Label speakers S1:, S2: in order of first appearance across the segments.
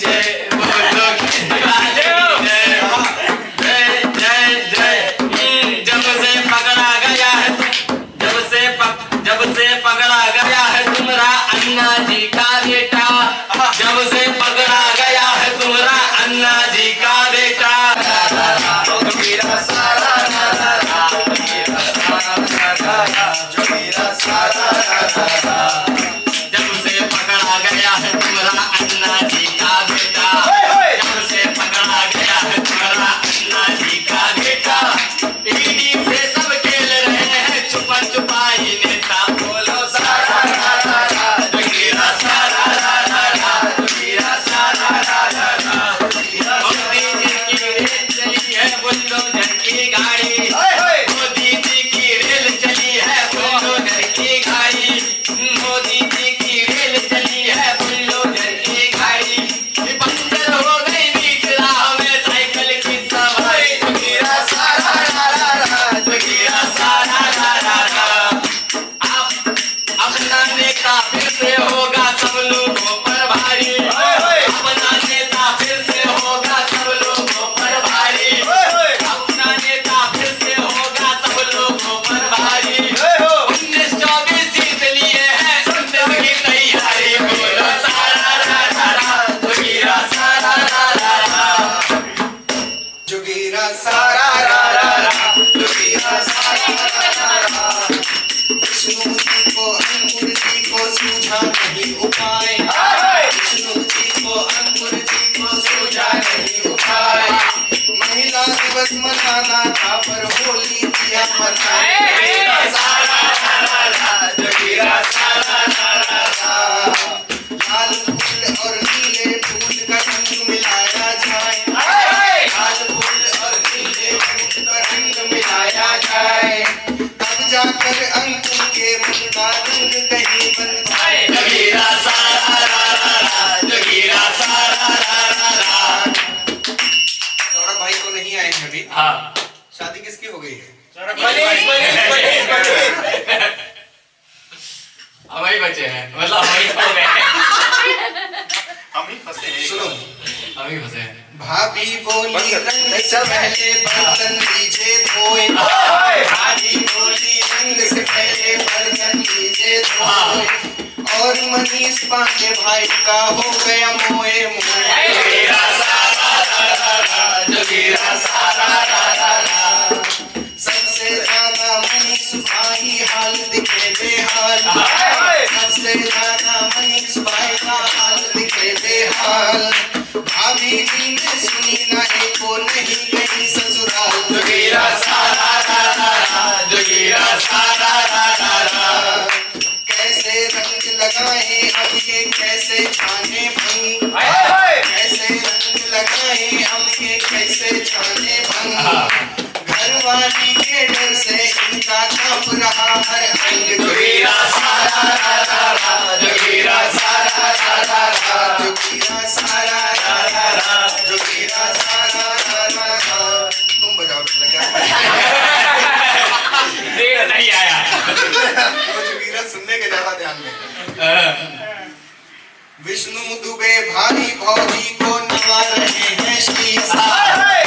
S1: जय बोलो जय जय जय। जब से पकड़ा गया है जब से पकड़ा गया है तुम्हारा अन्ना जी का बेटा, जब से पकड़ा गया है तुम्हारा अन्ना जी का बेटा। मेरा सारा जब से पकड़ा गया है तुम्हारा अन्ना जी का बेटा, जब से पकड़ा गया है तुम्हारा अन्ना जी का बेटा। ईडी से सब खेल रहे हैं छुपा छुपाई नेता। बोलो सारा जोगीरा सारा जोगीरा सारा। मोदी जी की रेल चली है बुलडोजर की गाड़ी, मोदी जी की रेल चली है बुलडोजर की गाड़ी, मोदी जी की रेल चली है बुलडोजर की गाड़ी। पंचर हो गई बीच राह में साइकिल की सवारी। जोगीरा सारा जोगीरा सारा। अपना नेता फिर से होगा सब लोगों पर भारी, अपना नेता फिर से होगा सब लोगों पर भारी, अपना नेता फिर से होगा सब लोगों पर भारी। 19-24 जीत लिए हैं संसद की तैयारी। बोलो सारा जोगीरा सारा जोगीरा सारा जोगीरा सारा। विष्णु जी को अंकुर जी को सूझा नहीं उपाय, विष्णु जी को अंकुर जी को सूझा नहीं उपाय। महिला दिवस मनाना था पर होली दिया मनाए। जोगीरा सारा जोगीरा सारा। लाल फूल और नीले फूल का रंग मिलाया जाए, लाल फूल और नीले फूल का रंग मिलाया जाए, तब जाकर अंकुर के मन का रंग कहीं बन जाए। जोगीरा सारा जोगीरा सारा। सौरभ भाई तो नहीं आए हैं अभी। हाँ, शादी किसकी हो गई है? हम ही बचे हैं, मतलब हम ही फंस गए, हम ही फंसे हैं। सुनो, हम ही फंसे हैं। भाभी बोली रंग से पहले बर्तन लीजिए धोए, भाभी बोली रंग से पहले बर्तन लीजिए धोए, और मनीष पांडे भाई का हो गया मोए मोए। जोगीरा सारा जोगीरा सारा। सबसे ज्यादा मनीष भाई हाल दिखे बेहाल, सबसे ज्यादा मनीष भाई का हाल दिखे बेहाल। भाभी जी ने सुनी ना एको नहीं गई ससुराल। जोगीरा सारा जोगीरा सारा। कैसे रंग लगाए अब ये कैसे छाने भंग, कैसे रंग लगाए अब ये कैसे छाने भंग। घरवाली के डर से इनका कांप रहा हर अंग। जोगीरा सारा जोगीरा सारा जोगीरा सारा जोगीरा सारा। तुम बजाओ नहीं आया। जोगीरा सुनने के ज्यादा ध्यान में। विष्णु दुबे भाई भौजी को नवा रहे हैं शीश,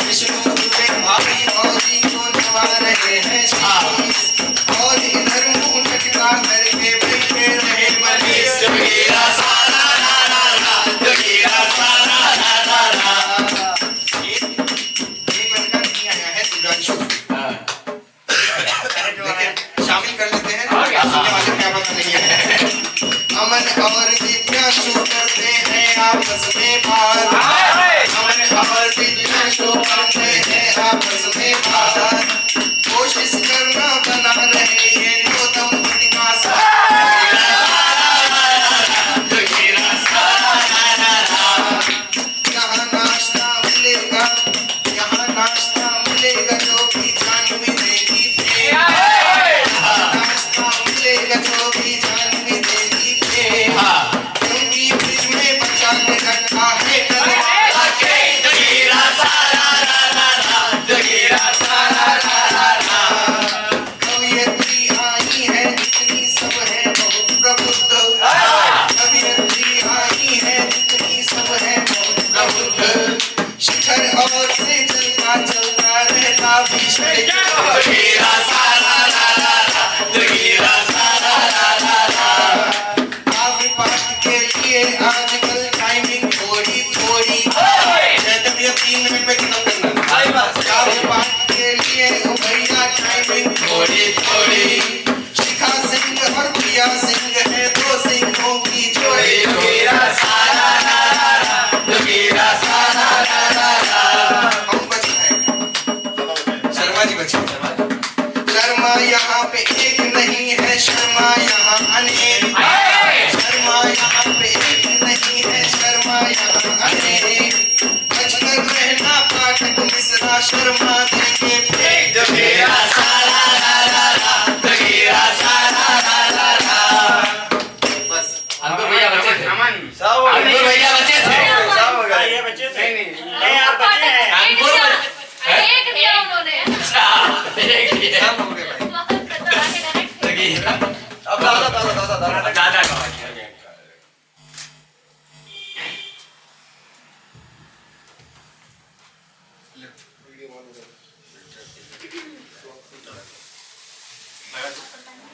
S1: विष्णु दुबे भाई भौजी को नवा रहे हैं शीश, और इधर मुंह लटका करके बैठे रहे मनीष। जोगीरा सारा जोगीरा सारा। एक लड़का नहीं आया है सुधांशु, शामिल कर लेते हैं, सुनने वाले क्या पता नहीं है। अमन और दिव्यांशु करते हैं आपस में बात, अमन और दिव्यांशु करते हैं आपस में बात, कोशिश करना बना रहे ये दो दंपति का साथ। जोगीरा सारा। यहाँ नाश्ता मिलेगा, यहाँ नाश्ता मिलेगा जो भी जान भी देगी थे, नाश्ता मिलेगा जो भी जान भी देगी थे, क्योंकि फ्रिज में बचा के रखा है कलवा के। जोगीरा सारा जोगीरा सारा। कवियत्री आई है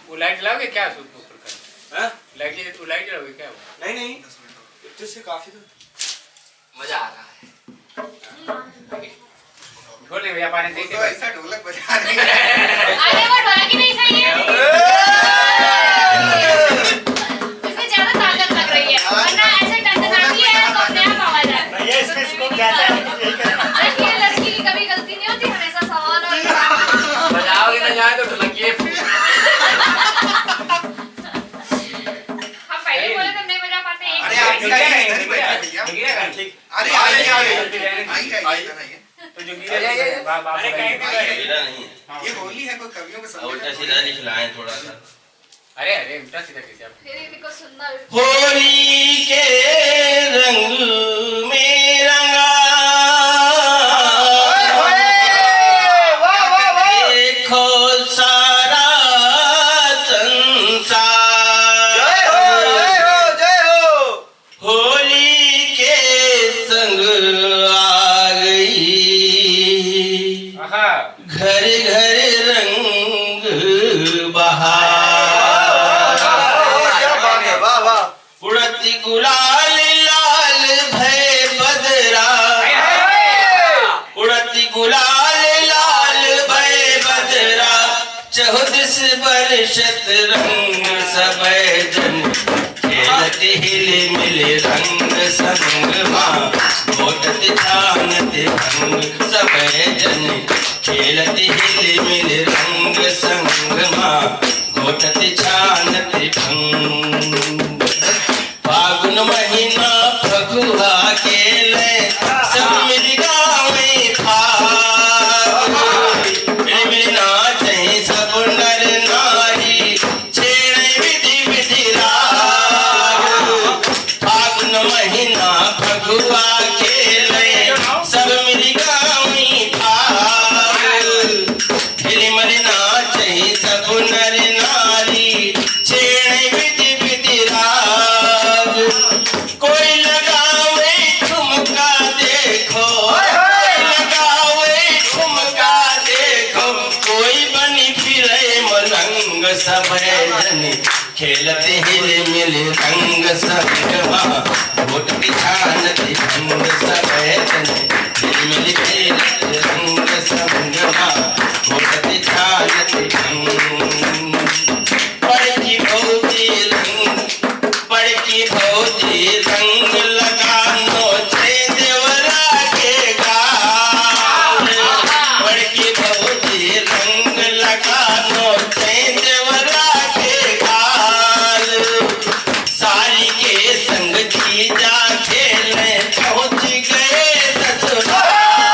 S2: वो लाइट जलाओगे क्या सूट ऊपर का?
S3: हाँ?
S2: लाइट जलाओगे क्या?
S3: नहीं नहीं, इतने से काफी तो
S1: मजा आ रहा है।
S2: ढोल ले भैया पानी दे
S4: तो ऐसा ढोलक बजा रहे हैं।
S5: अरे वो ढोलक ही नहीं सही है, इसमें ज्यादा ताकत लग रही है, वरना ऐसे टंटनाती है तो अपने आप आवाज आती है।
S3: ये इसमें इसको कहते हैं यही करना।
S5: देखिए लड़की की कभी गलती नहीं होती, हमेशा सवाल और
S1: बजाओगे ना जाए तो ढोलकिए।
S5: हम पहले बोले तो नहीं बजा पाते एक
S4: अरे
S5: बार।
S4: आप इधर ही बैठे भैया।
S3: ठीक।
S4: अरे आइए
S2: तो जो गिरा बाप
S3: अरे कहीं भी बैठे।
S6: गिरा नहीं है।
S4: ये होली है, कोई कवियों के
S6: उल्टा
S4: समझ
S6: सीधा लिखलाएं थोड़ा सा।
S2: अरे उल्टा सीधा कैसे आप?
S5: फिर इनको सुनना
S6: होली के रंग में रंगा देखो सारा संसार। होली के संग आ गई,
S2: आहा
S6: घर घर रंग बहार। उड़ती गुलाल लाल भय बदरा, उड़ती गुलाल लाल भय बदरा। 14 बरसत रंग सब जन खेलते हिले मिले रंग संग माँ। घोटत छानत भंग सब जन खेलते हिले मिले रंग संग माँ। घोटत छानत भंग। फागुन महीना फगुआ खेले सब मिल गावे फाग। मिल नाचे सब नर नारी छेड़े विधि विधि राग। फागुन महीना फगुआ खेले सब मिल गावे फाग। मिल नाचे सब नर नारी छेड़े विधि विधि राग। कोई लगावे ठुमका देखो, कोई लगावे ठुमका देखो। कोई बनी फिरे मलंग सब जन खेलते हिले मिले रंग संग माँ। घोट बिछानते भंग सब जन हिल मिल खेलते रंग संग माँ। घोट बिछानते भंग। बड़की भौजी रंग लगानो छे देवरा के गाल। बड़की भौजी रंग लगानो छे देवरा के गाल। साली के संग जीजा खेले पहुंच गए ससुराल।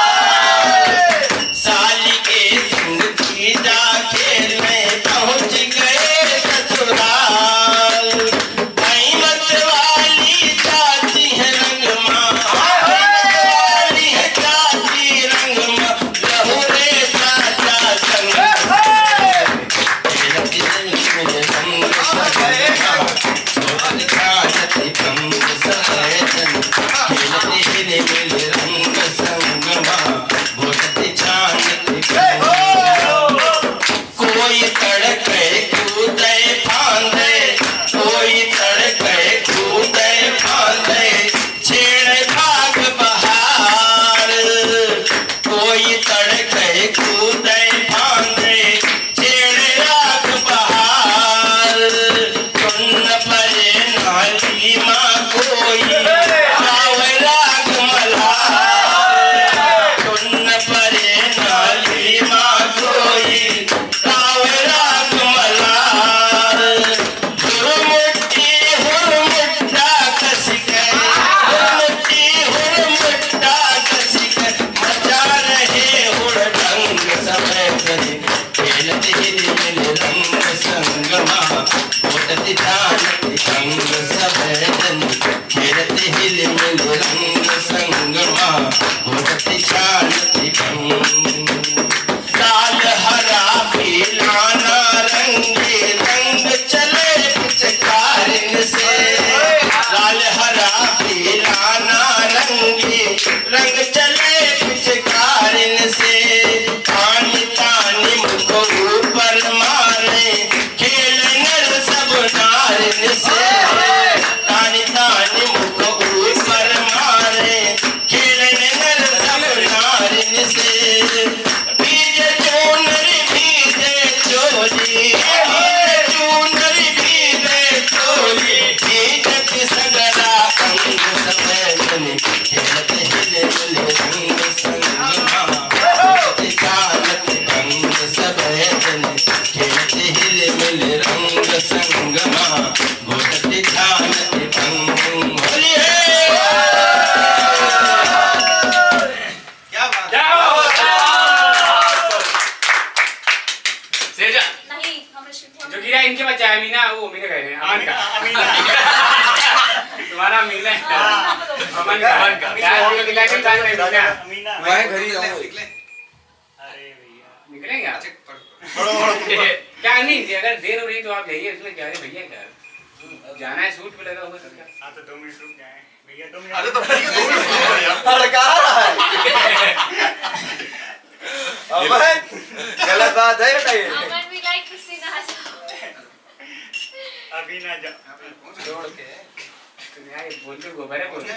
S6: साली के संग जीजा खेले पहुंच गए ससुराल। भाई मत वाली चाची है रंग माँ, वाली है चाची रंग माँ। लहू रे चाचा संग खेलती मिले रंग सब छानती भंग सब जन खेलती हिले मिले रंग संग माँ। घोटती छानती भंग। कोई तड़के कूदे फांदे, कोई तड़के कूदे फांदे छेड़े भाग बहार। कोई तड़के कूदे फांदे छेड़े राग बहार। सुन परे नाली माँ कोई गावे राग मल्हार। सुन परे नाली माँ कोई गावे राग मल्हार। हुरमुट्टा कस गए, हुरमुट्टा कस गए। मचा रहे हुड़दंग सब जन खेलते हिले मिले रंग संग माँ। घोटती छानती भंग सब जन खेलते हिले मिले रंग संग माँ। घोटती छानती भंग। लाल हरा पीला नारंगी रंग चले पिचकारिन से। लाल हरा पीला नारंगी रंग चले पिचकारिन
S3: अमीना
S4: मैं घर ही जाऊंगा।
S3: निकले अरे भैया
S2: निकलेंगे आप?
S4: अच्छा, पढ़ो
S2: क्या नहीं, अगर देर हो रही तो आप जाइए, इसमें क्या है भैया, क्या जाना है, सूट पे लगा हुआ सब क्या?
S3: हाँ तो 2 मिनट रुक जाए भैया 2 मिनट
S4: अरे तो ठीक है, हड़का रहा है। अमन, गलत बात है बेटा ये।
S5: अमन भी लाइक टू सी नाच।
S3: अभी ना जाओ
S4: छोड़ के।
S2: तो यार ये बोलते गोबर है बोलते।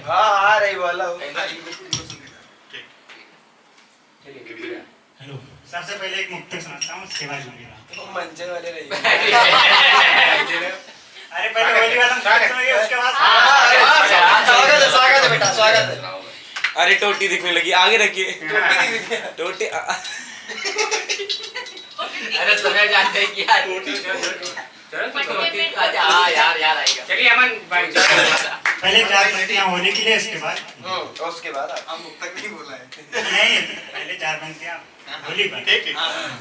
S4: हाँ आ रही बोला हूँ।
S2: चलिए बिल्कुल।
S3: हेलो सबसे पहले एक मुक्तक सुनाता हूँ उसके बाद जुड़ेगा
S4: मंचे वाले रही।
S3: अरे पहले होली वाला मुक्तक सुनाइए उसके बाद
S4: स्वागत है बेटा, स्वागत है।
S7: अरे टोटी दिखने लगी, आगे रखिए। टोटी
S1: अरे तुम्हें जानते हैं कि यार अच्छा हाँ यार याद आएगा।
S2: चलिए अमन भाई
S3: पहले 4 पंक्तियाँ होली के लिए उसके बाद
S4: उसके बाद हम मुक्तक नहीं बोला है।
S3: नहीं पहले 4 पंक्तियाँ होली पर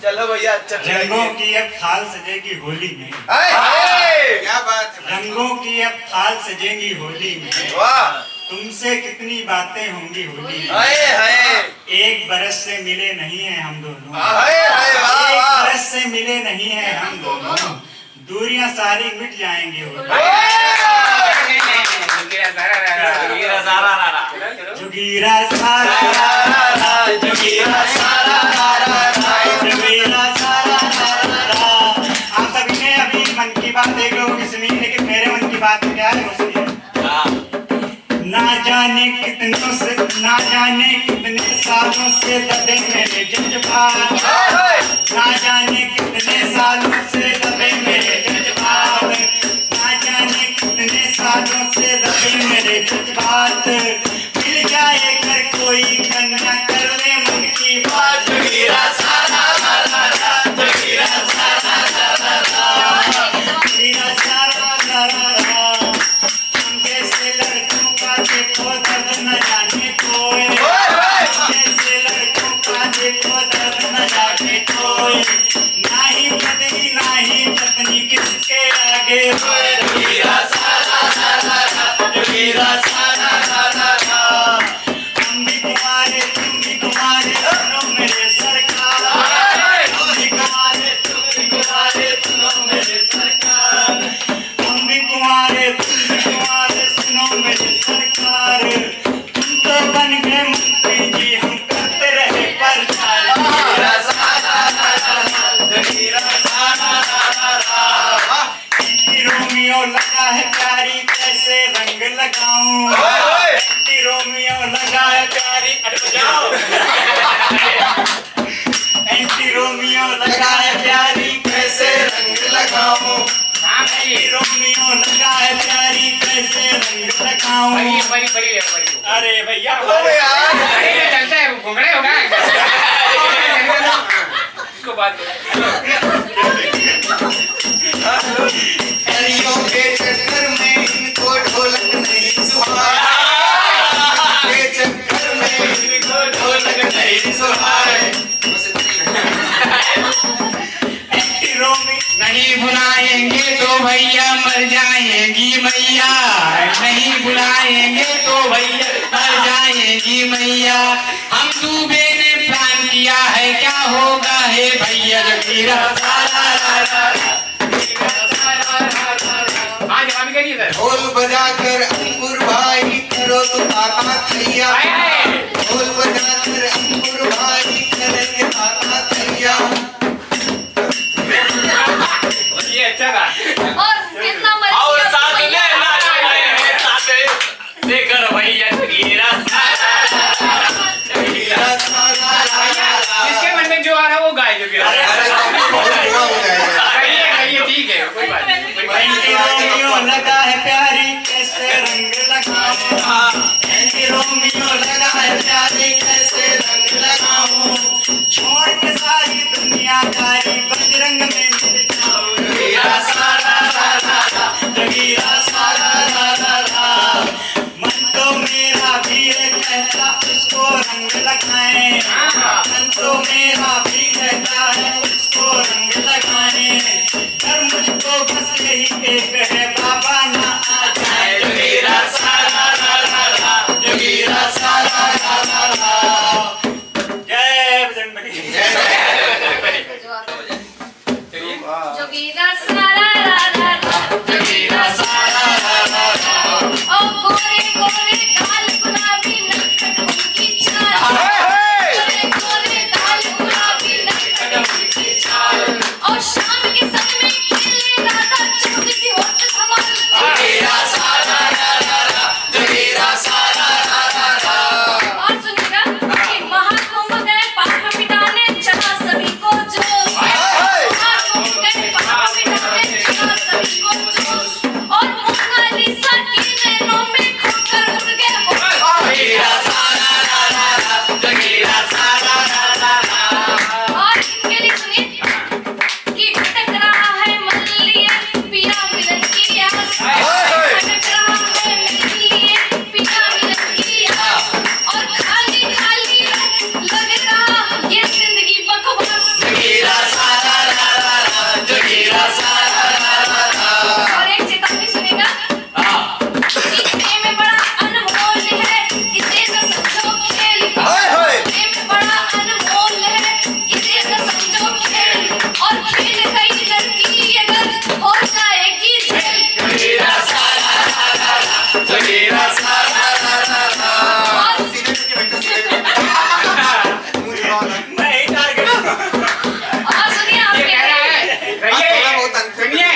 S4: चलो भैया, अच्छा
S3: रंगों की अब थाल सजेगी होली में
S4: क्या बात है।
S3: रंगों की अब थाल सजेगी होली में
S4: वाह,
S3: तुमसे कितनी बातें होंगी होली में
S4: हाय हाय,
S3: एक बरस से मिले नहीं है हम दोनों
S4: हाय हाय, वाह
S3: एक
S4: वाह।
S3: बरस से मिले नहीं है हम दोनों दूरियां सारी मिट जाएंगी होली जुगीरा सारा जुगीरा सारा जुगीरा सारा आप सभी ने अभी मन की बात एक लोगों की सुनी, लेकिन मेरे मन की बात क्या है वो सुनिए। ना जाने कितने सालों से दबे मेरे जज्बात, ना जाने कितने सालों से दबे मेरे जज्बात, ना जाने कितने सालों से दबे मेरे जज्बात, मिल जाए घर कोई कन्या कर ले मन की बात जुगीरा सारा जुगीरा सारा जुगीरा सारा हम जैसे लड़कों का देखो दर्द न जाने कोई, जैसे लड़कों का देखो दर्द न जाने कोई, ना ही पत्नी किसके आगे जुगीरा सारा जुगीरा सारा हम भी तुम्हारे तुम भी तुम्हारे सुनो मेरे सरकार, हम भी तुम्हारे तुम भी तुम्हारे सुनो मेरे सरकार, हम भी तुम्हारे तुम भी तुम्हारे सुनो मेरे सरकार, तुम तो बन गए मंत्री जी हम करते रहे प्रचार जुगीरा सारा रोमियो लगा है प्यारी कैसे रंग लगाऊं, रोमियो लगा है प्यारी एंटी रोमियो लगा है प्यारी कैसे रंग लगाऊं, रोमियो लगा है प्यारी कैसे रंग लगाऊं। अरे भैया
S2: चलता है घुंगड़े होगा इसको बात
S4: हरियों के चक्कर में इनको ढोलक नहीं सुहाए, के चक्कर में इनको ढोलक नहीं सुहाए।
S1: नहीं बुलाएंगे तो भैया मर जाएंगी मैया, नहीं बुलाएंगे तो भैया मर जाएंगी मैया, हम डूबे ने प्लान किया है क्या होगा है भैया जुगीरा
S4: ढोल बजाकर अंकुर भाई करो तो ताता थैया, ढोल बजाकर अंकुर भाई करेंगे ताता थैया।
S2: ये अच्छा था।
S5: और कितना मजा
S1: शेखर भैया जुगीरा
S2: जिसके मन में जो आ रहा है वो गाय जो गिरा कहिए ठीक है कोई बात नहीं
S3: एंटी रोमियो लगा है प्यारी कैसे रंग लगाऊं, एंटी रोमियो लगा है प्यारी कैसे रंग लगाऊं, छोड़ के सारी दुनियादारी बजरंग में मिल जाऊं जुगीरा सारा मन तो मेरा भी है कहता उसको रंग लगाएं, मन तो मेरा भी कहता है उसको रंग लगाएं,
S1: जगीरा सारा रा रा रा।
S5: ओ गोरे गोरे गाल गुलाबी नटखट उनकी चाल। गोरे गोरे गाल गुलाबी नटखट उनकी चाल। और शाम के समय खेले राधा चुपके सी होठ संभाल।
S1: जगीरा सारा रा रा रा, जगीरा सारा रा रा रा।
S5: और सुनिएगा कि महाकुंभ गए पाप मिटाने चला सभी को जोश। महाकुंभ गए पाप मिटाने चला सभी को जोश। और मोनालिसा के नैनों में खोकर उड़ गए होश।
S1: जगीरा सारा रा रा रा, जगीरा सारा रा रा रा।
S5: और इनके लिए सुनिए कि भटक रहा है मन लिए पिया मिलन की आस। भटक रहा है मन लिए पिया मिलन की आस। और खाली खाली लग रहा ये जिंदगी बकवास।
S1: जगीरा सारा रा रा रा, जगीरा सारा रा रा रा।
S5: और एक चेतावनी सुनेगा कि प्रेम बड़ा अनमोल है इसे न समझो खेल। प्रेम बड़ा अनमोल है इसे न समझो खेल। और खेल गई लड़की अगर हो जाएगी झेल।
S1: जगीरा सारा रा रा रा, जगीरा सारा रा रा रा।
S5: और और सुनिए आप
S2: ये कह रहा है भैया, सुनिए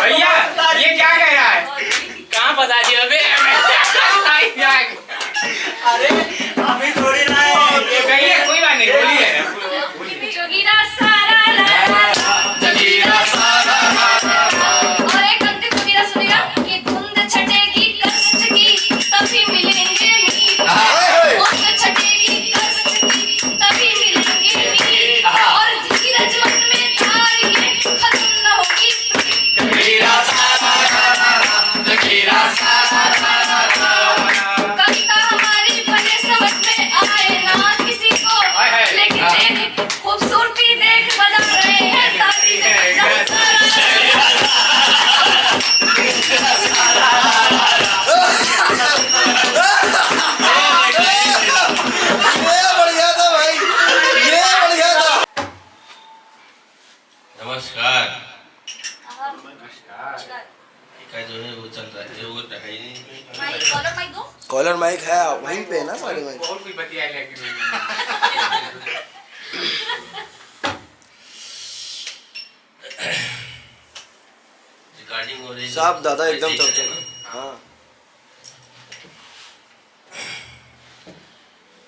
S2: भैया, ये क्या कह रहा है? कहाँ बता दिया बे?
S3: अरे अभी थोड़ी ना है।
S2: ये कहिए, कोई बात नहीं, बोलिए।
S5: जोगीरा सारा ला ला ला।
S1: जगीरा सारा रा रा रा।
S5: और एक अंतिम कबीरा सुनेगा कि धुंध छटेगी कष्ट की तभी मिलेंगे मीत। धुंध छटेगी कष्ट की तभी मिलेंगे मीत। और धीरज मन में धारिए खत्म न होगी प्रीत।
S1: जगीरा सारा रा रा रा, जगीरा सारा रा रा रा।
S5: कविता हमारी भले समझ में आए ना किसी को, लेकिन देख खूबसूरती देख बजा रहे हैं ताली जगीरा सारा।
S6: बढ़िया था भाई, ये बढ़िया था। नमस्कार। का जो है वो चल रहा है, वो तो है ही नहीं। कॉलर माइक है वहीं पे ना सारे माइक।
S2: बहुत कुछ बतिया लेकिन
S6: रिकॉर्डिंग हो रही है।
S4: साहब दादा एकदम
S6: ऐसे ही
S4: चलते
S6: करें।
S4: हाँ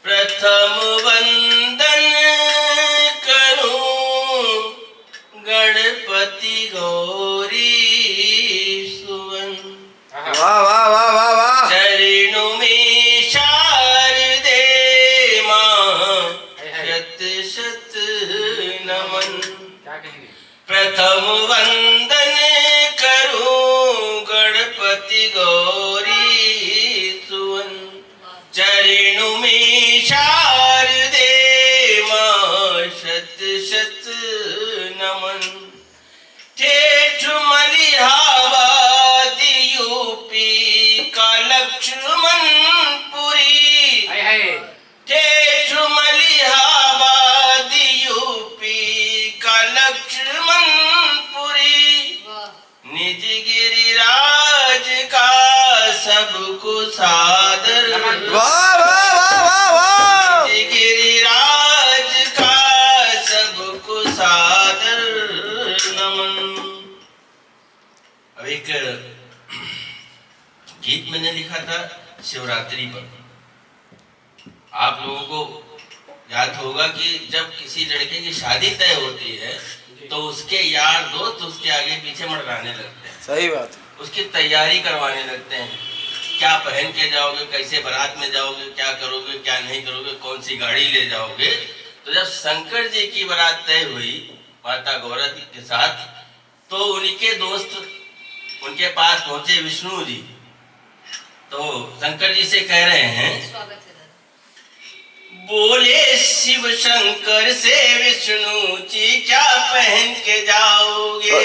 S6: प्रथम वंदन करूं गणपति गौरी सुवन।
S4: वाह वाह वाह वाह वाह।
S6: चरणों में शारदे मां शत शत नमन।
S2: क्या कहेंगे?
S6: प्रथम वंदन करूं गणपति गौरी सुवन। चरणों में शारदे मां शत शत नमन। ठेठ मलिहाबाद यूपी का लक्ष्मणपुरी। ठेठ मलिहाबाद यूपी का लक्ष्मणपुरी। निज गिरिराज का सबको सादर।
S4: वाह वाह वाह वाह वाह।
S6: निज गिरिराज का सबको सादर नमन। अब एक गीत मैंने लिखा था शिवरात्रि पर। आप लोगों को याद होगा कि जब किसी लड़के की शादी तय होती है तो उसके यार दोस्त उसके आगे पीछे मंडराने लगते हैं,
S4: सही बात।
S6: उसकी तैयारी करवाने लगते हैं। क्या पहन के जाओगे, कैसे बारात में जाओगे, क्या करोगे, क्या नहीं करोगे, कौन सी गाड़ी ले जाओगे। तो जब शंकर जी की बारात तय हुई माता गौरा जी के साथ, तो उनके दोस्त उनके पास पहुंचे विष्णु जी। तो शंकर जी से कह रहे हैं, बोले शिव शंकर से विष्णु जी क्या पहन के जाओगे।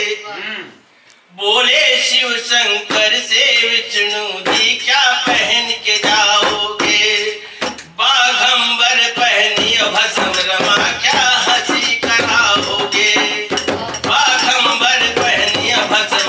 S6: बोले शिव शंकर से विष्णु जी क्या पहन के जाओगे। बाघंबर पहनी भस्म रमा क्या हंसी कराओगे। बाघंबर पहनी भस्म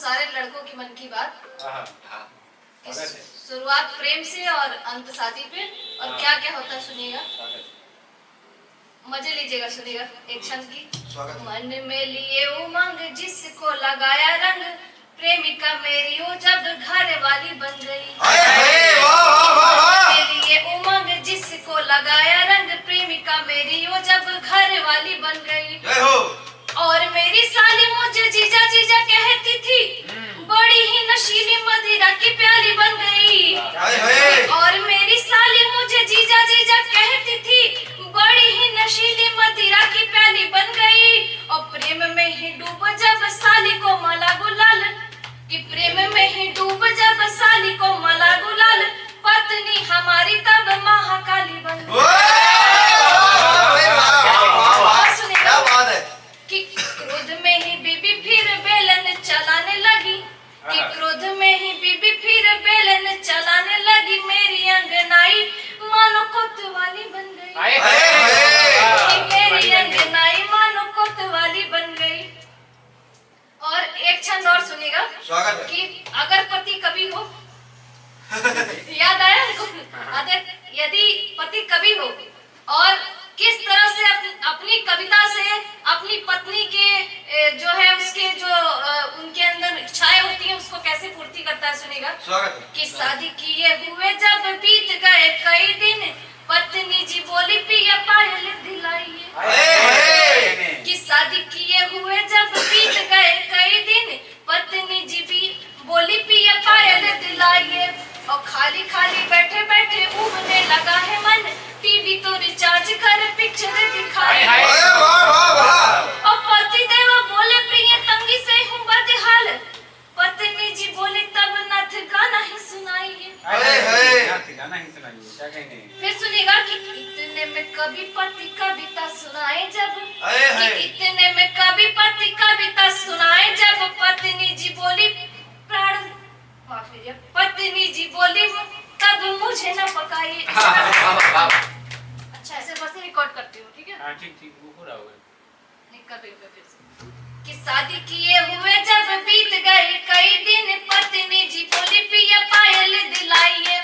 S5: सारे लड़कों की मन की बात।
S2: हाँ।
S5: कि शुरुआत प्रेम से और अंत शादी पे, और क्या क्या होता है सुनिएगा, मजे लीजिएगा, सुनिएगा एक क्षण की। मन में लिए उमंग जिसको लगाया रंग, प्रेमिका मेरी हो जब घर वाली बन गई। में लिए उमंग जिसको लगाया रंग, प्रेमिका मेरी हो जब घर वाली बन गई। और मेरी साली मुझे जीजा जीजा कहती थी, बड़ी ही नशीली मदिरा की प्याली बन गई। और मेरी साली मुझे जीजा जीजा कहती थी, बड़ी ही नशीली मदिरा की प्याली बन गई। और प्रेम में ही डूब जब साली को मला गुलाल, कि प्रेम में ही डूब जब साली को मला गुलाल, पत्नी हमारी तब महाकाली बन गई। कि क्रोध में ही बीबी फिर बेलन चलाने लगी, कि क्रोध में ही बीबी फिर बेलन चलाने लगी। मेरी अंगनाई मानो कोतवाली बन गई। कि मेरी अंगनाई मानो कोतवाली बन गई। और एक क्षण और सुनिएगा कि अगर पति कभी हो, याद आया यदि पति कभी हो और किस तरह से अपनी कविता से अपनी पत्नी के जो है उसके जो उनके अंदर इच्छाएं होती हैं उसको कैसे पूर्ति करता है, सुनिएगा। कि शादी किए हुए जब बीत गए कई दिन, पत्नी जी बोली पिया पायल दिलाइए। कि शादी किए हुए जब बीत गए कई दिन, पत्नी जी भी बोली पिया पायल दिलाइए। और खाली खाली बैठे बैठे उबने लगा है मन, टीवी तो रिचार्ज कर पिक्चर दिखाई। और पति देव बोले प्रिय तंगी से हूँ बदहाल, पत्नी जी बोली तब नाथ गाना ही सुनाइए। फिर सुनिएगा कि इतने में कभी पति कविता सुनाए जब, कि इतने में कभी पति कविता सुनाए जब, पत्नी जी बोली प्राण, पत्नी जी बोली तब मुझे न पकाइए। अच्छा ऐसे बस रिकॉर्ड करती हूँ, ठीक है।
S2: ठीक वो पूरा हो गया।
S5: कि शादी किए हुए जब बीत गए कई दिन, पत्नी जी बोली पिया पायल दिलाइए।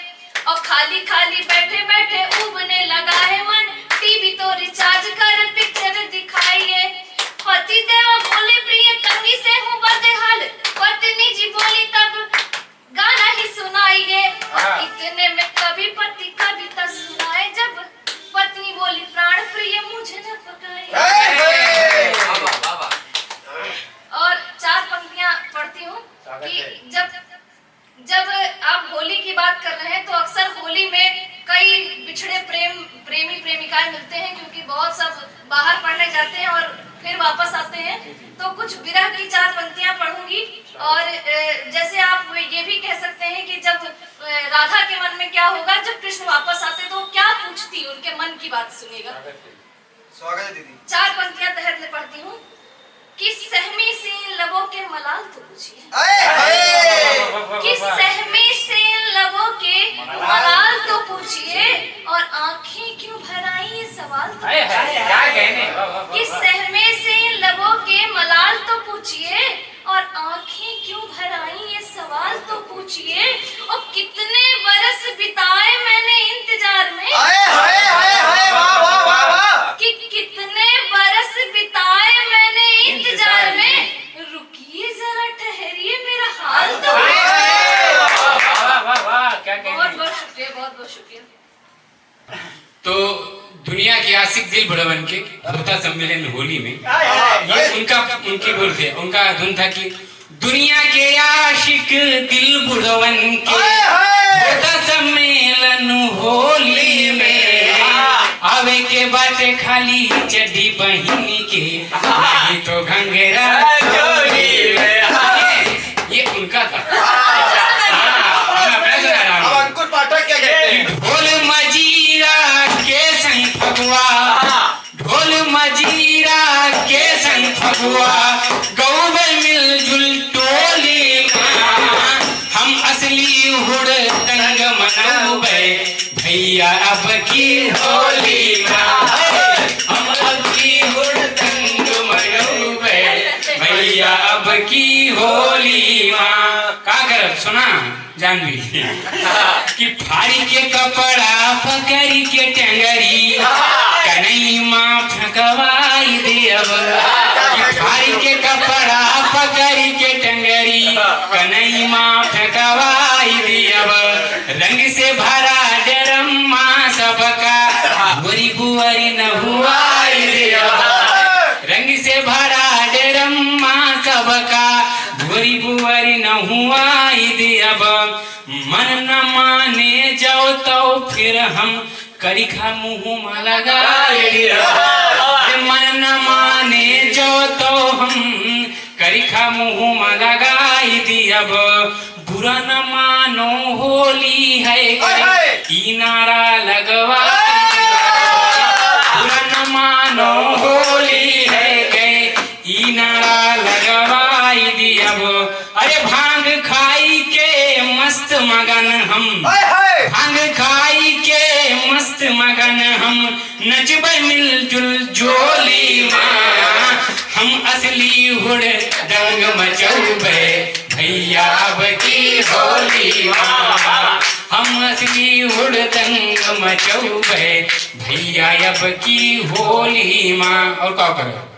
S5: और खाली खाली बैठे बैठे उबने लगा है मन, टीवी तो रिचार्ज कर पिक्चर दिखाइए। पति देव बोले प्रिय तंगी से हूँ बदहाल, पत्नी जी बोली तब गाना ही सुनाइए। इतने में कभी पति कविता सुनाए जब, पत्नी बोली प्राण प्रिय मुझे न पकाए। और 4 पंक्तियां पढ़ती हूँ कि जब आप होली की बात कर रहे हैं तो अक्सर होली में कई बिछड़े प्रेमी प्रेमिकाएं मिलते हैं, क्योंकि बहुत सब बाहर पढ़ने जाते हैं और फिर वापस आते हैं। तो कुछ विरह की 4 पंक्तियां पढ़ूंगी। और जैसे आप ये भी कह सकते हैं कि जब राधा के मन में क्या होगा जब कृष्ण वापस आते तो क्या पूछती, उनके मन की बात सुनिएगा।
S4: स्वागत है दीदी।
S5: 4 पंक्तियां तहत ले पढ़ती हूँ कि सहमी से लबों के मलाल तो पूछिए, कि सहमी से लबों के मलाल तो पूछिए, और आँखें क्यों भराई ये सवाल तो कि सहमे से लबों के मलाल तो पूछिए, और आँखें क्यों भराई ये सवाल तो पूछिए। और कितने बरस बिताए मैंने इंतजार में, कि कितने बरस बिताए मैंने इंतजार में, रुकिए जरा ठहरिए मेरा हाल तो। बहुत बहुत शुक्रिया, बहुत बहुत शुक्रिया।
S2: तो दुनिया के आशिक दिल बड़वन के श्रोता सम्मेलन होली में ये उनकी बोल थे, उनका धुन था कि दुनिया के आशिक दिल बुढ़वन के श्रोता सम्मेलन होली में, आवे के बाटे खाली चड्डी बहिनी के, नहीं तो घंघरा चोली में। ये उनका था।
S4: अंकुर पाठक क्या कहते हैं?
S2: ढोल मजीरा के संग फगुआ, ढोल मजीरा के संग फगुआ, गौब मिलजुल टोली में, हम असली हुड़दंग मनौबे भैया अब की होली में, हम अब की हुड़दंग मनौबे भैया अब की होली। होली माँ का कर सुना जान भी कि फाड़ी के कपड़ा पकड़ी के टंगरी कन्हई माँ फकवाई देव कि फाड़ी के कपड़ा पकड़ी के टंगरी कन्हई माँ फकवाई देव रंग से भरा डरम माँ सबका बुरी बुआरी न हुआई देव रंग से भरा डरम माँ सबका बुरी बुआरी न हुआई देव मन न माने जाओ तो फिर हम करिखा मुँह में लगाए मन न माने जाओ तो हम करिखा मुँह में लगाई दियब बुरा न मानो होली है ई नारा लगवाई बुरा न मानो होली है गए ई नारा लगवाई दियब अरे भांग खाई के मस्त मगन हम भांग खाई के मस्त मगन हम नचबै मिलजुल जोली माँ हम असली हुड़ दंग मचौबे भैया अब की होली माँ हम असली हुड़ दंग मचौबे भैया अब की होली माँ और क्या करो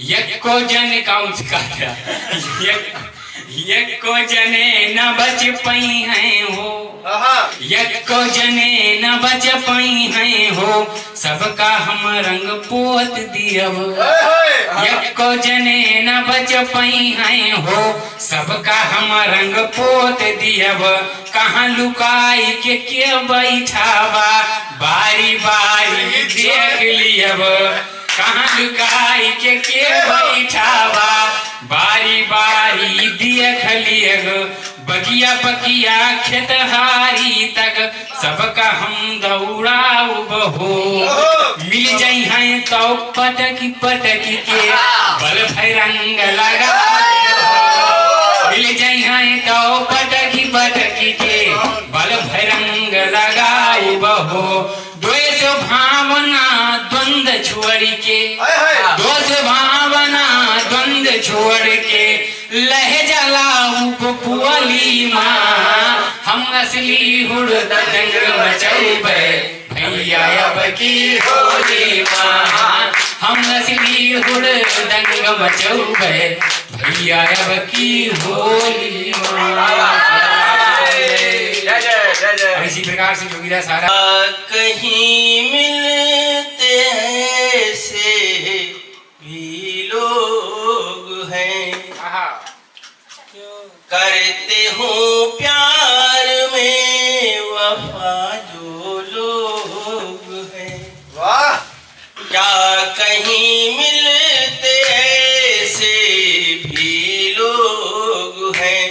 S2: यक्को जन काउं सिखाता यक्को जने न बच पई हैं हो यक्को जने न बच पई हैं हो सबका हम रंग पोत दियब यक्को जने न बच पई हैं हो सबका हम रंग पोत दियब कहाँ लुकाई के बैठावा बारी बारी देख लियब कहाँ लुकाई के बैठावा बारी बारी देख लियग बगिया बगिया खेतहारी तक सबका हम दौड़ाऊ बहो मिल जाई हैं तो पटकी पटकी के बल भै रंग लगा मिल जाई हैं तो पटकी पटकी के बल भै रंग लगाऊ बहो द्वेष भावना द्वंद छोड़ के दोष भावना द्वंद छोड़ के लह जलाऊ पुअली माँ हम असली हुड़ दंग मचौबे भैया अब की होली माँ हम असली हुड़ दंग मचौबे भैया अब की होली माँ इसी प्रकार से जोगिरा सारा
S6: कहीं मिलते हैं से भी लोग हैं करते हो प्यार में वफा जो लोग हैं क्या कहीं मिलते ऐसे भी लोग हैं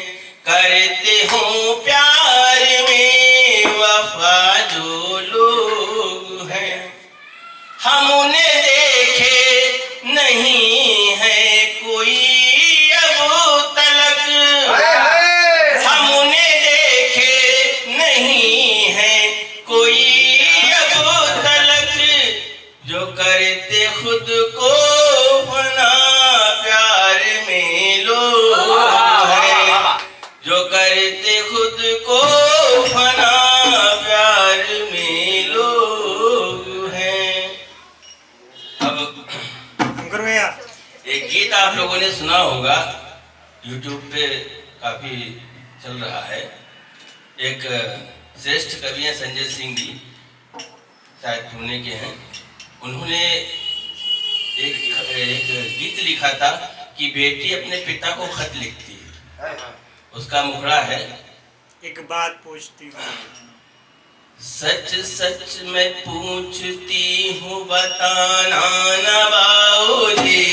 S6: करते हो प्यार में वफा जो लोग हैं हम उन्हें देखे नहीं है कोई अब तलक हम उन्हें देखे नहीं है कोई अब तलक जो करते खुद को फना प्यार में लोग हैं जो करते खुद को फना प्यार में लोग हैं। अब एक गीत आप लोगों ने सुना होगा, YouTube पे काफी चल रहा है। एक श्रेष्ठ कवि हैं संजय सिंह जी, शायद पुणे के हैं। उन्होंने एक गीत लिखा था कि बेटी अपने पिता को खत लिखती है। उसका मुखड़ा है,
S3: एक बात पूछती हूँ,
S6: सच सच मैं पूछती हूँ बताना न बाबूजी,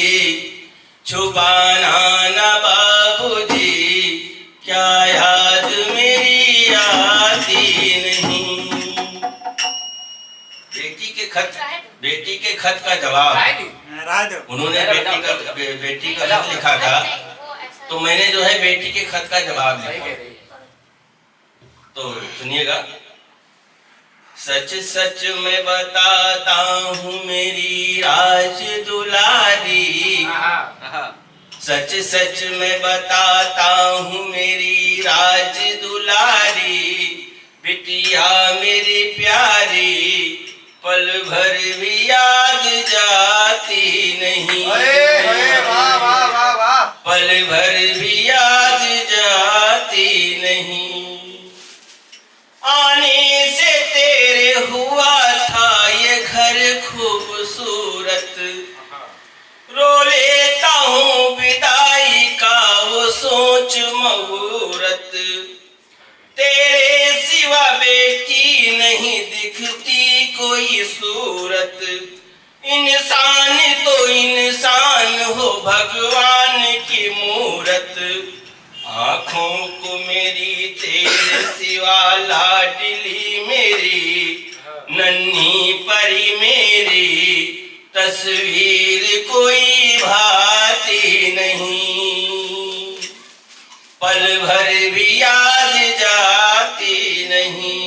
S6: छुपाना न बाबूजी, क्या याद मेरी आती नहीं। बेटी के खत का जवाब उन्होंने बेटी का खत लिखा था, तो मैंने जो है बेटी के खत का जवाब लिखा। तो सुनिएगा। सच सच मैं बताता हूँ मेरी राज दुलारी, सच सच मैं बताता हूँ मेरी राज दुलारी, बिटिया मेरी प्यारी, पल भर भी याद जाती नहीं,
S4: वाह वाह वाह वाह।
S6: पल भर भी याद जाती नहीं। आने से तेरे हुआ था ये घर खूबसूरत, रो लेता हूँ विदाई का वो सोच मुहूर्त, तेरे सिवा बेटी नहीं दिखती कोई सूरत, इंसान तो इंसान हो भगवान की मूरत, आँखों को मेरी तेरे सिवा लाडली मेरी, नन्ही परी मेरी, तस्वीर कोई भाती नहीं, पल भर भी याद जाती नहीं।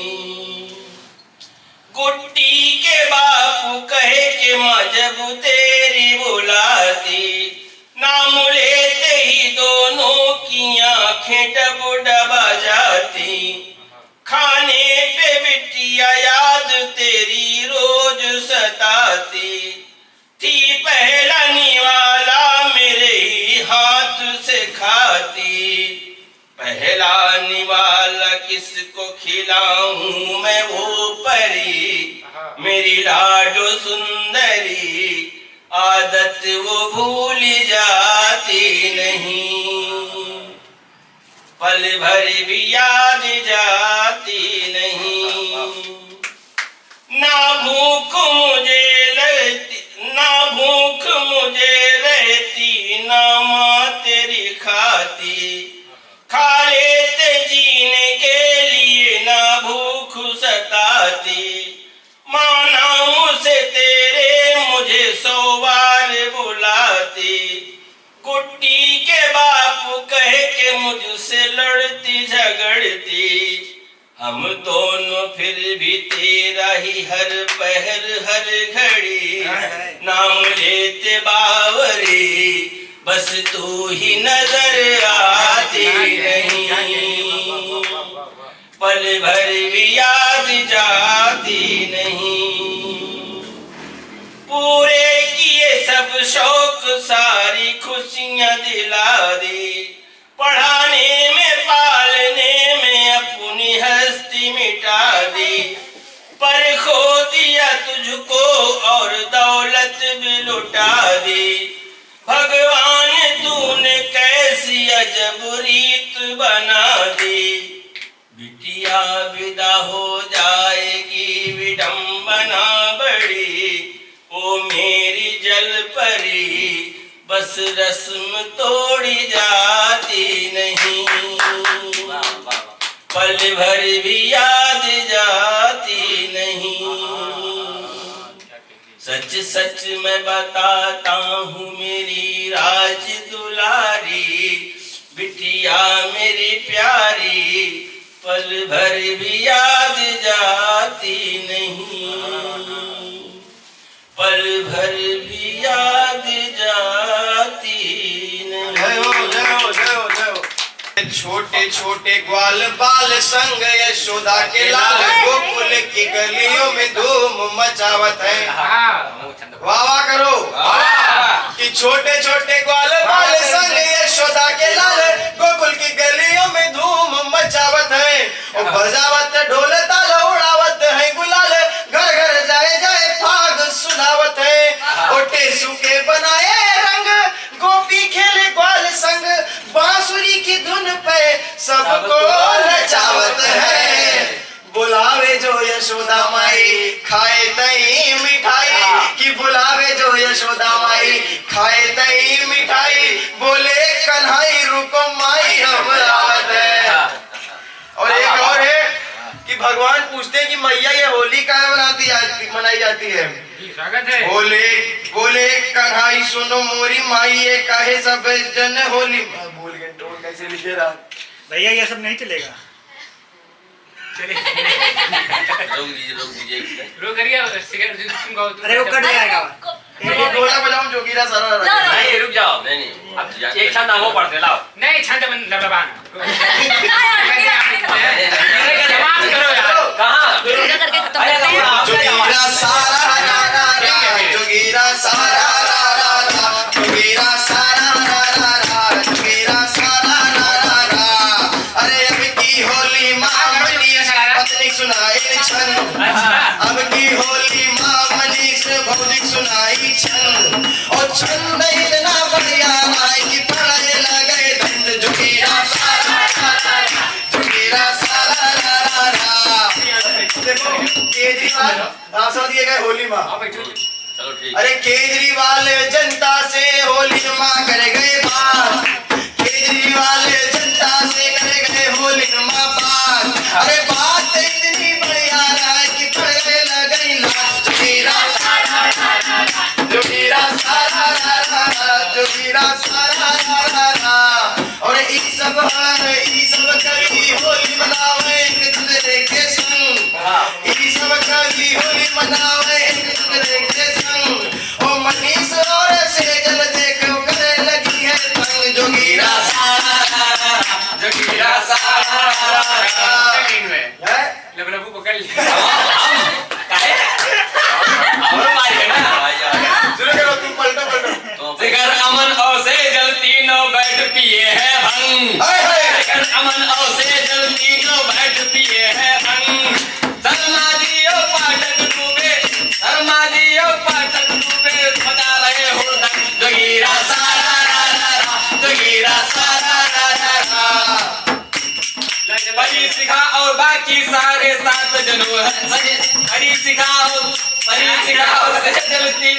S6: गुड्डी के बापू कहे कि माँ जब तेरी बुलाती, नाम लेते ही दोनों की आंखें डब डबा जाती, खाने पे बिटिया याद तेरी रोज सताती, थी पहला निवाला मेरे ही हाथ से खाती, पहला निवाला किसको खिलाऊं मैं वो परी, मेरी लाडो सुंदरी, आदत वो भूल जाती नहीं, पल भर भी याद जाती नहीं। ना भूख मुझे लगती, ना भूख मुझे रहती, ना माँ तेरी खाती, खा लेते जीने के लिए ना भूख सताती, माँ नाम से तेरे मुझे 100 बार बुलाती, गुड्डी के बापू कहे के मुझसे लड़ती झगड़ती, हम दोनों फिर भी तेरा ही हर पहर हर घड़ी, नाम लेते बावरी, बस तू ही नजर आती नहीं, पल भर भी याद जाती नहीं। पूरे किए सब शौक सारी खुशियां दिला दी, पढ़ाने में पालने में अपनी हस्ती मिटा दी, पर खो दिया तुझको और दौलत भी लुटा दी, भगवान तूने कैसी अजब रीत बना दी, बिटिया विदा हो जाएगी विडंबना बड़ी, ओ मेरी जल परी, बस रस्म तोड़ी जाती नहीं, पल भर भी याद जाती नहीं। सच सच मैं बताता हूँ मेरी राज दुलारी, बिटिया मेरी प्यारी, पल भर भी याद जाती नहीं, पल भर भी याद जाती नहीं।
S4: छोटे छोटे ग्वाल बाल संग यशोदा के लाल, गोकुल की गलियों में धूम मचावत है। वाह वाह करो कि छोटे छोटे ग्वाल बाल संग यशोदा के लाल, गोकुल की गलियों में धूम मचावत है, और बजावत ढोल ताल उड़ावत है गुलाल, घर घर जाए जाए फाग सुनावत है, और टेसू के बनाए रंग गोपी खेले ग्वाल संग, बांसुरी की धुन पे सबको नचावत है, बुलावे जो यशोदा माई खाए तई मिठाई, कि बुलावे जो यशोदा माई खाए तई मिठाई, बोले कन्हई रुको माई हम आवत है। और एक और है कि भगवान पूछते हैं कि मैया ये होली कहाँ मनाई जाती है?
S2: स्वागत है।
S4: बोले बोले कन्हई सुनो मोरी माई, ये काहे सब जन होली, भूल गए टोन कैसे लिखे रहा
S3: भैया, ये सब नहीं चलेगा।
S6: रोक दीजिए
S2: रो करिए, सिगरेट तुम गाओ।
S3: अरे वो कट जाएगा।
S4: ढोलक बजाऊं जोगीरा सारा
S5: लो, लो।
S8: नहीं रुक जाओ
S6: नहीं नहीं
S8: अब एक छंद वो पढ़ते लाओ
S2: नहीं छंद बन लबलबान
S8: समाप्त करो यार कहाँ
S5: पूरा करके खत्म
S8: अरे
S5: कर दो।
S4: जोगीरा सारा रा रा रा रा, जोगीरा सारा रा रा रा, जोगीरा सारा रा रा रा, जोगीरा सारा रा रा रा। अरे अब की होली माँ मनीष पत्नी सुनाई छन, अब की होली माँ मनीष भौजी सुनाई छन, और छंद इतना बढ़िया आई कि पढ़े लगे धंध। जोगीरा सारा रा रा रा, जोगीरा सारा रा रा रा। देखो केजरीवाल भाषण दिए गए होली माँ।
S6: चलो ठीक
S4: अरे केजरीवाल जनता से होली माँ कर गए बात, केजरीवाल जनता से कर गए होली माँ बात। अरे बात इतनी बढ़िया रहा कि पड़ गए लगे नाच। जोगीरा सारा रा रा रा, जोगीरा सारा रा रा रा, जोगीरा सारा रा रा रा। और ई सब कभी होली मनावे एक दूसरे के संग, ई सब कभी होली मनावे एक दूसरे के संग। ओ मनीष और सेजल देखो करे लगी है तंग। जोगीरा सारा रा रा रा, जोगीरा सारा रा रा रा। है?
S2: लबलबू पकड़ ले
S8: और मारिए ना
S4: शुरू करो तुम पलटो पलटो।
S6: तो
S2: शिखर अमन और सेजल तीनों बैठ पिए है भंग।
S4: हाय हाय।
S2: शिखर अमन और सेजल तीनों बैठ पिए है भंग। शर्मा जी ओ पाठक डूबे, शर्मा जी ओ पाठक डूबे, बजा रहे हो दंग। जोगीरा सारा रा रा रा, जोगीरा सारा रा रा रा। बड़ी शिखा और बाकी सारे सात जनों है, बड़ी शिखा और सेजल तीन